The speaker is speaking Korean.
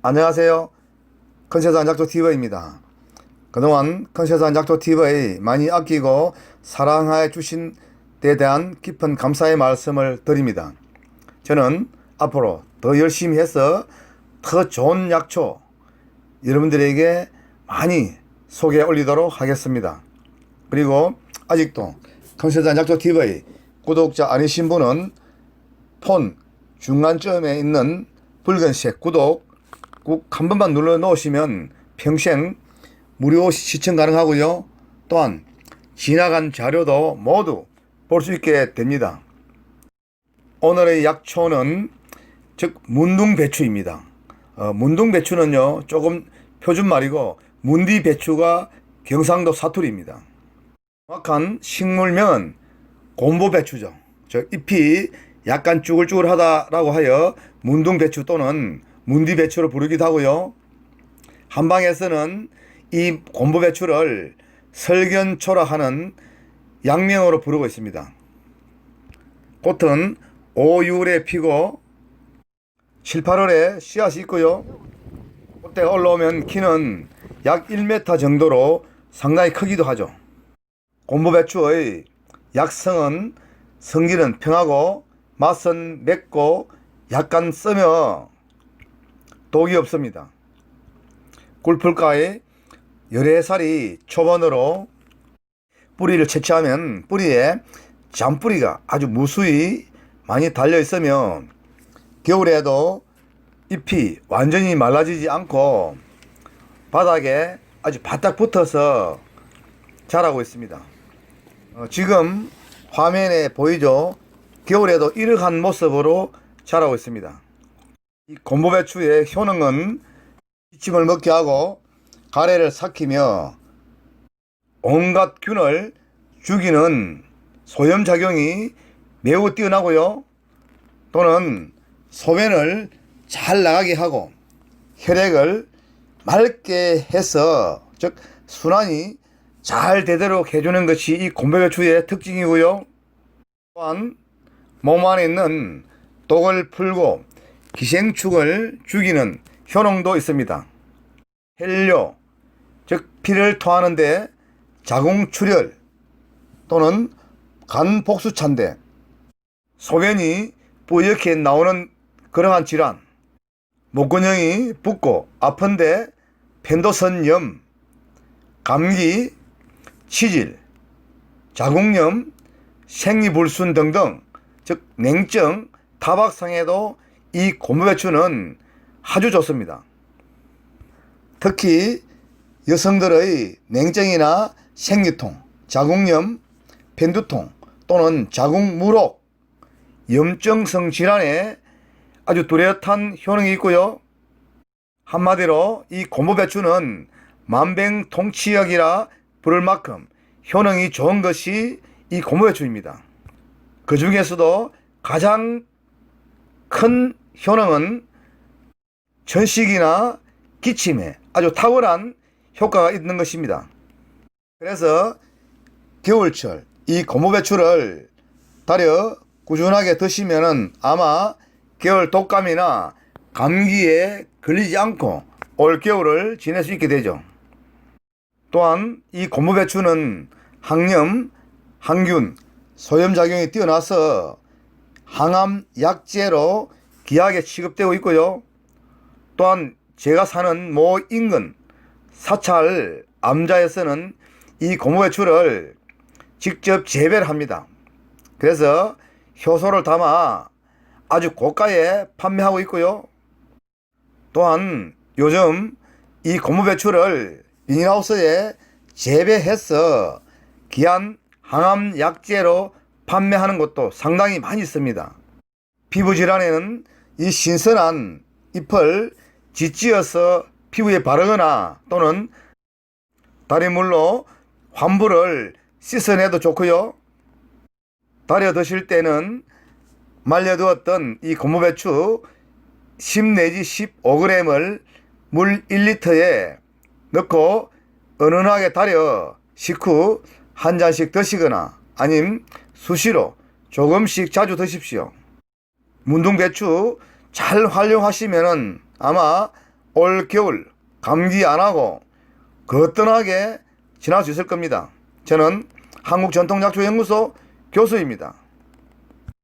안녕하세요. 컨세상 작조TV입니다. 그동안 컨세상 작조TV 많이 아끼고 사랑해 주신 데 대한 깊은 감사의 말씀을 드립니다. 저는 앞으로 더 열심히 해서 더 좋은 약초 여러분들에게 많이 소개해 올리도록 하겠습니다. 그리고 아직도 컨세상 작조TV 구독자 아니신 분은 폰 중간쯤에 있는 붉은색 구독 꼭 한 번만 눌러 놓으시면 평생 무료 시청 가능하고요. 또한 지나간 자료도 모두 볼 수 있게 됩니다. 오늘의 약초는 즉 문둥배추입니다. 문둥배추는요 조금 표준말이고 문디배추가 경상도 사투리입니다. 정확한 식물명은 곰보배추죠. 저 잎이 약간 쭈글쭈글하다라고 하여 문둥배추 또는 문디배추로 부르기도 하고요. 한방에서는 이 곰보배추를 설견초라 하는 약명으로 부르고 있습니다. 꽃은 5, 6월에 피고 7, 8월에 씨앗이 있고요. 꽃대가 올라오면 키는 약 1m 정도로 상당히 크기도 하죠. 곰보배추의 약성은 성질은 평하고 맛은 맵고 약간 쓰며 독이 없습니다. 꿀풀가에 열애살이 초반으로 뿌리를 채취하면 뿌리에 잔뿌리가 아주 무수히 많이 달려 있으며 겨울에도 잎이 완전히 말라지지 않고 바닥에 아주 바짝 붙어서 자라고 있습니다. 지금 화면에 보이죠? 겨울에도 이러한 모습으로 자라고 있습니다. 이 곰보배추의 효능은 기침을 먹게 하고 가래를 삭히며 온갖 균을 죽이는 소염작용이 매우 뛰어나고요. 또는 소변을 잘 나가게 하고 혈액을 맑게 해서 즉 순환이 잘 되도록 해주는 것이 이 곰보배추의 특징이고요. 또한 몸 안에 있는 독을 풀고 기생충을 죽이는 효능도 있습니다. 혈뇨, 즉 피를 토하는데 자궁출혈 또는 간 복수차인데 소변이 뿌옇게 나오는 그러한 질환, 목근형이 붓고 아픈데 편도선염, 감기, 치질, 자궁염, 생리불순 등등 즉 냉증, 타박상에도 이 곰보배추는 아주 좋습니다. 특히 여성들의 냉증이나 생리통, 자궁염, 편두통 또는 자궁무록, 염증성 질환에 아주 뚜렷한 효능이 있고요. 한마디로 이 곰보배추는 만병통치약이라 부를 만큼 효능이 좋은 것이 이 곰보배추입니다. 그 중에서도 가장 큰 효능은 천식이나 기침에 아주 탁월한 효과가 있는 것입니다. 그래서 겨울철 이 곰보배추를 달여 꾸준하게 드시면 아마 겨울 독감이나 감기에 걸리지 않고 올 겨울을 지낼 수 있게 되죠. 또한 이 곰보배추는 항염, 항균, 소염작용이 뛰어나서 항암 약재로 귀하게 취급되고 있고요. 또한 제가 사는 모 인근 사찰 암자에서는 이 곰보배추를 직접 재배를 합니다. 그래서 효소를 담아 아주 고가에 판매하고 있고요. 또한 요즘 이 곰보배추를 비닐하우스에 재배해서 귀한 항암 약재로 판매하는 곳도 상당히 많이 있습니다. 피부질환에는 이 신선한 잎을 짓지어서 피부에 바르거나 또는 달인물로 환부를 씻어내도 좋고요. 달여 드실 때는 말려두었던 이 곰보배추 10 내지 15g을 물 1리터에 넣고 은은하게 달여 식후 한 잔씩 드시거나 아님 수시로 조금씩 자주 드십시오. 문둥배추 잘 활용하시면은 아마 올 겨울 감기 안 하고 거뜬하게 지날 수 있을 겁니다. 저는 한국전통약초연구소 교수입니다.